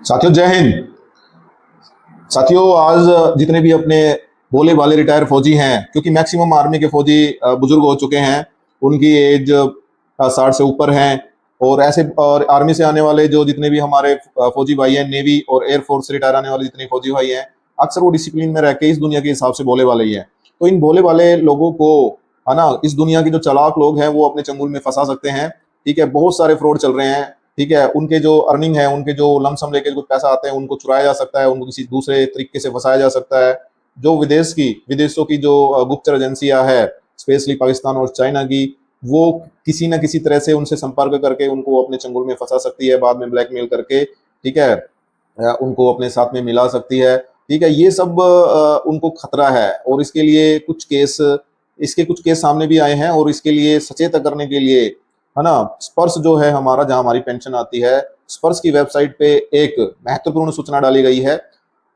साथियों जय हिंद। साथियों आज जितने भी अपने भोले भाले रिटायर फौजी हैं, क्योंकि मैक्सिमम आर्मी के फौजी बुजुर्ग हो चुके हैं, उनकी एज 60 से ऊपर है। और ऐसे और आर्मी से आने वाले जो जितने भी हमारे फौजी भाई हैं, नेवी और एयरफोर्स से रिटायर आने वाले जितने फौजी भाई हैं, अक्सर वो डिसिप्लिन में रह के इस दुनिया के हिसाब से भोले वाले ही हैं। तो इन भोले वाले लोगों को, है ना, इस दुनिया के जो चालाक लोग हैं वो अपने चंगुल में फंसा सकते हैं। ठीक है, बहुत सारे फ्रॉड चल रहे हैं। ठीक है, उनके जो अर्निंग है, उनके जो लमसम लेके कुछ पैसा आते हैं, उनको चुराया जा सकता है, उनको किसी दूसरे तरीके से फंसाया जा सकता है। जो विदेशों की जो गुप्तचर एजेंसियां है, स्पेशली पाकिस्तान और चाइना की, वो किसी न किसी तरह से उनसे संपर्क करके उनको अपने चंगुल में फंसा सकती है, बाद में ब्लैकमेल करके। ठीक है, उनको अपने साथ में मिला सकती है। ठीक है, ये सब उनको खतरा है। और इसके कुछ केस सामने भी आए हैं। और इसके लिए सचेत करने के लिए, है ना, स्पर्श जो है हमारा, जहां हमारी पेंशन आती है, स्पर्श की वेबसाइट पे एक महत्वपूर्ण सूचना डाली गई है।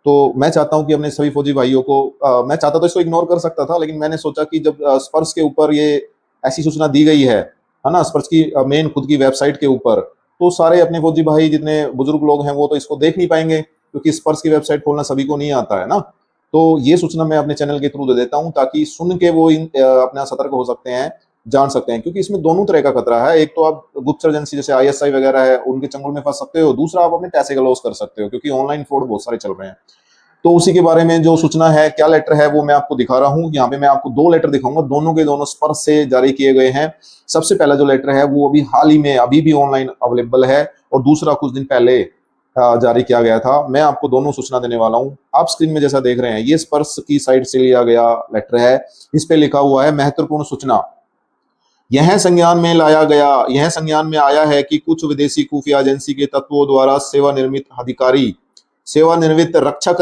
तो मैं चाहता हूं कि अपने सभी फौजी भाइयों को, मैं चाहता तो इसको इग्नोर कर सकता था, लेकिन मैंने सोचा कि जब स्पर्श के ऊपर ये ऐसी सूचना दी गई है ना, स्पर्श की मेन खुद की वेबसाइट के ऊपर, तो सारे अपने फौजी भाई जितने बुजुर्ग लोग हैं वो तो इसको देख नहीं पाएंगे, क्योंकि स्पर्श की वेबसाइट खोलना सभी को नहीं आता है ना। तो ये सूचना मैं अपने चैनल के थ्रू दे देता हूं, ताकि सुन के वो अपना सतर्क हो सकते हैं, जान सकते हैं। क्योंकि इसमें दोनों तरह का खतरा है। एक तो आप गुप्तचर एजेंसी जैसे आईएसआई वगैरह है, उनके चंगुल में फंस सकते हो। दूसरा, आप अपने पैसे का लॉस कर सकते हो, क्योंकि ऑनलाइन फ्रॉड बहुत सारे चल रहे हैं। तो उसी के बारे में जो सूचना है, क्या लेटर है, वो मैं आपको दिखा रहा हूँ। यहाँ पे मैं आपको दो लेटर दिखाऊंगा, दोनों के दोनों स्पर्श से जारी किए गए हैं। सबसे पहला जो लेटर है वो अभी हाल ही में, अभी भी ऑनलाइन अवेलेबल है, और दूसरा कुछ दिन पहले जारी किया गया था। मैं आपको दोनों सूचना देने वाला हूँ। आप स्क्रीन में जैसा देख रहे हैं, ये स्पर्श की साइट से लिया गया लेटर है। इस पे लिखा हुआ है, महत्वपूर्ण सूचना। यह संज्ञान में आया है कि कुछ विदेशी खुफिया एजेंसी के तत्वों द्वारा सेवानिवृत्त रक्षा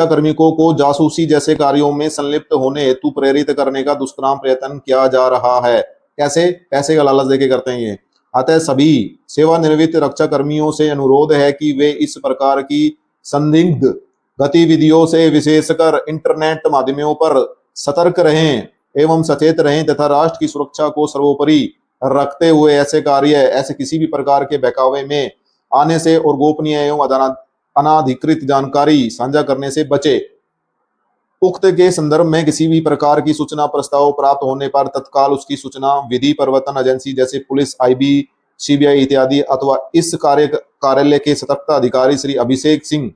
कर्मियों को जासूसी जैसे कार्यों में संलिप्त होने हेतु प्रेरित करने का दुष्कर्म प्रयत्न किया जा रहा है। कैसे? पैसे का लालच देके करते हैं ये। अतः सभी सेवानिवृत्त रक्षा कर्मियों से अनुरोध है कि वे इस प्रकार की संदिग्ध गतिविधियों से विशेषकर इंटरनेट माध्यमों पर सतर्क रहें एवं सचेत रहें, तथा राष्ट्र की सुरक्षा को सर्वोपरि रखते हुए ऐसे किसी भी प्रकार के बहकावे में आने से और गोपनीय एवं अनाधिकृत जानकारी साझा करने से बचे। उक्त के संदर्भ में किसी भी प्रकार की सूचना प्रस्ताव प्राप्त होने पर तत्काल उसकी सूचना विधि प्रवर्तन एजेंसी जैसे पुलिस, आईबी, सीबीआई इत्यादि, अथवा इस कार्यालय के सतर्कता अधिकारी श्री अभिषेक सिंह,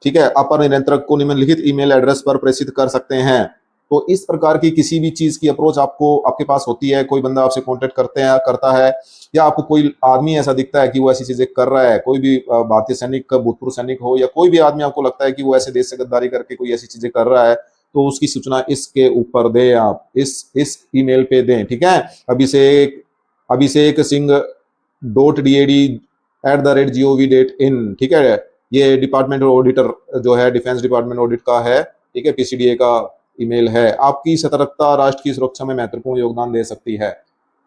ठीक है, अपर नियंत्रक को निम्नलिखित ईमेल एड्रेस पर प्रेषित कर सकते हैं। तो इस प्रकार की किसी भी चीज की अप्रोच आपके पास होती है, कोई बंदा आपसे कांटेक्ट करता है, या आपको कोई आदमी ऐसा दिखता है कि वो ऐसी चीजें कर रहा है, कोई भी भारतीय सैनिक, भूतपूर्व सैनिक हो, या कोई भी आदमी आपको लगता है कि वो ऐसे देश से गद्दारी करके कोई ऐसी चीजें कर रहा है, तो उसकी सूचना इसके ऊपर दे, आप इस ईमेल पे दें। ठीक है, अभिषेक सिंह .dad@gov.in। ठीक है, ये डिपार्टमेंट ऑडिटर जो है, डिफेंस डिपार्टमेंट ऑडिट का है। ठीक है, पीसीडीए का ईमेल है। आपकी सतर्कता राष्ट्र की सुरक्षा में महत्वपूर्ण योगदान दे सकती है।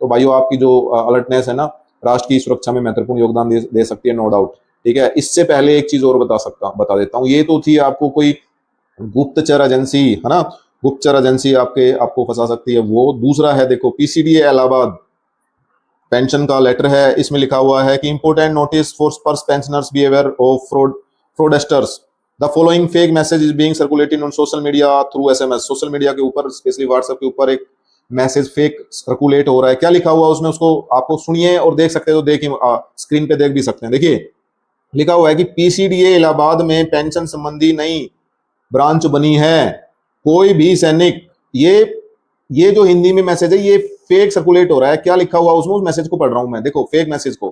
तो भाइयों, आपकी जो अलर्टनेस है ना, राष्ट्र की सुरक्षा में महत्वपूर्ण योगदान दे सकती है, नो डाउट। ठीक है, इससे पहले एक चीज और बता देता हूँ। ये तो थी आपको कोई गुप्तचर एजेंसी, है ना, गुप्तचर एजेंसी आपको फंसा सकती है। वो दूसरा है, देखो, पीसीडीए इलाहाबाद पेंशन का लेटर है। इसमें लिखा हुआ है कि इंपोर्टेंट नोटिस फॉर स्पर्श pensioners, be aware of fraudsters. The following fake message is being circulated on social media through SMS. Social media के ऊपर, स्पेशली व्हाट्सएप के ऊपर, एक मैसेज फेक सर्कुलेट हो रहा है। क्या लिखा हुआ है उसमें, उसको आपको सुनिए और देख सकते हो। देखिए, स्क्रीन पे देख भी सकते हैं। देखिए, लिखा हुआ है कि पीसीडीए इलाहाबाद में पेंशन संबंधी नई ब्रांच बनी है। कोई भी सैनिक, ये जो हिंदी में मैसेज है, ये फेक सर्कुलेट हो रहा है। क्या लिखा हुआ उसमें, उस मैसेज को पढ़ रहा हूं मैं। देखो, फेक मैसेज को,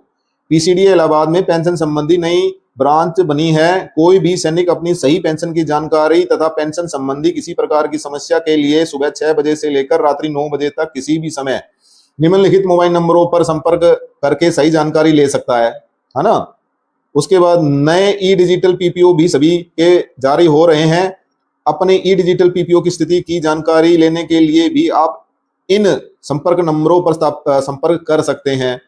पीसीडीए इलाहाबाद में पेंशन संबंधी नई ब्रांच बनी है। कोई भी सैनिक अपनी सही पेंशन की जानकारी तथा पेंशन संबंधी किसी प्रकार की समस्या के लिए सुबह 6 बजे से लेकर रात्रि 9 बजे तक किसी भी समय निम्नलिखित मोबाइल नंबरों पर संपर्क करके सही जानकारी ले सकता है ना। उसके बाद नए ई डिजिटल पीपीओ भी सभी के जारी हो रहे हैं। अपने ई डिजिटल पीपीओ की स्थिति की जानकारी लेने के लिए भी आप इन संपर्क नंबरों पर संपर्क कर सकते हैं।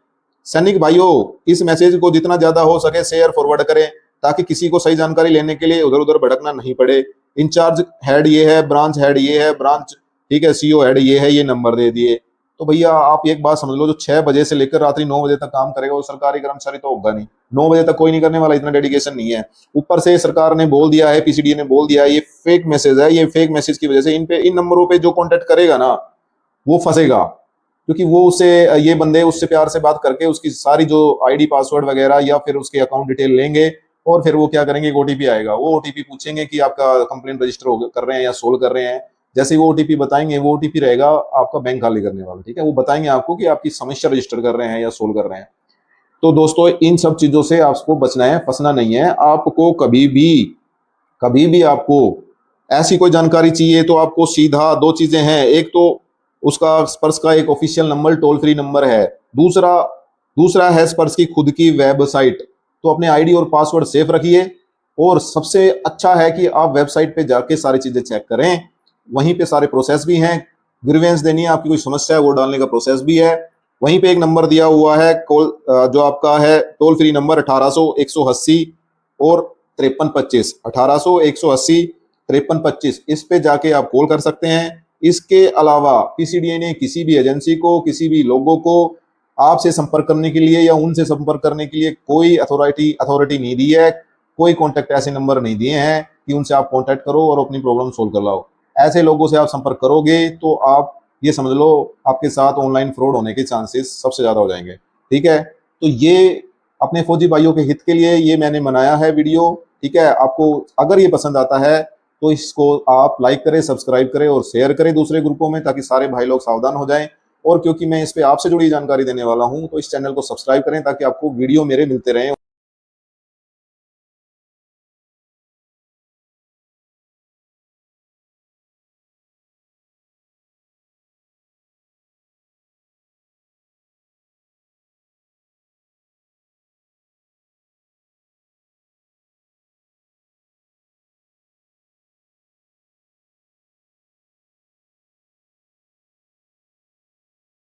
सैनिक भाइयों, इस मैसेज को जितना ज्यादा हो सके शेयर फॉरवर्ड करें, ताकि किसी को सही जानकारी लेने के लिए उधर उधर भटकना नहीं पड़े। इंचार्ज हेड ये है, ब्रांच हेड ये है, ब्रांच, ठीक है, सीओ हेड ये है, ये नंबर दे दिए। तो भैया आप एक बात समझ लो, जो 6 बजे से लेकर रात्रि 9 बजे तक काम करेगा वो सरकारी कर्मचारी तो होगा नहीं। 9 बजे तक कोई नहीं करने वाला, इतना डेडिकेशन नहीं है। ऊपर से सरकार ने बोल दिया है, पीसीडी ने बोल दिया है, ये फेक मैसेज है। ये फेक मैसेज की वजह से इन नंबरों पे जो कांटेक्ट करेगा ना वो फंसेगा, क्योंकि वो उससे ये बंदे उससे प्यार से बात करके उसकी सारी जो आईडी पासवर्ड वगैरह या फिर उसके अकाउंट डिटेल लेंगे और फिर वो क्या करेंगे, एक ओटीपी आएगा, वो ओटीपी पूछेंगे कि आपका कंप्लेंट रजिस्टर कर रहे हैं या सोल्व कर रहे हैं। जैसे ही वो ओटीपी बताएंगे, वो ओटीपी रहेगा आपका बैंक खाली करने वाला, ठीक है। वो बताएंगे आपको कि आपकी समस्या रजिस्टर कर रहे हैं या सोल्व कर रहे हैं। तो दोस्तों इन सब चीजों से आपको बचना है, फंसना नहीं है। आपको कभी भी आपको ऐसी कोई जानकारी चाहिए तो आपको सीधा 2 चीजें हैं। एक तो उसका स्पर्श का एक official number, toll free number है। दूसरा है स्पर्श की खुद की वेबसाइट। तो अपने आईडी और पासवर्ड सेफ रखिए, और सबसे अच्छा है कि आप वेबसाइट पे जाके सारी चीजें चेक करें। वहीं पे सारे प्रोसेस भी हैं, ग्रीवेंस देनी है, आपकी कोई समस्या है वो डालने का प्रोसेस भी है। वहीं पे एक नंबर दिया हुआ है जो आपका है टोल फ्री नंबर 1800-180 और 5325, 1800-180-5325। इस पे जाके आप कॉल कर सकते हैं। इसके अलावा पीसीडीए ने किसी भी एजेंसी को, किसी भी लोगों को आपसे संपर्क करने के लिए या उनसे संपर्क करने के लिए कोई अथॉरिटी नहीं दी है। कोई कॉन्टेक्ट ऐसे नंबर नहीं दिए हैं कि उनसे आप कॉन्टेक्ट करो और अपनी प्रॉब्लम सोल्व कर लाओ। ऐसे लोगों से आप संपर्क करोगे तो आप ये समझ लो आपके साथ ऑनलाइन फ्रॉड होने के चांसेस सबसे ज्यादा हो जाएंगे, ठीक है। तो ये अपने फौजी भाइयों के हित के लिए ये मैंने बनाया है वीडियो, ठीक है। आपको अगर ये पसंद आता है तो इसको आप लाइक करें, सब्सक्राइब करें और शेयर करें दूसरे ग्रुपों में, ताकि सारे भाई लोग सावधान हो जाएं। और क्योंकि मैं इस पे आपसे जुड़ी जानकारी देने वाला हूं तो इस चैनल को सब्सक्राइब करें ताकि आपको वीडियो मेरे मिलते रहें।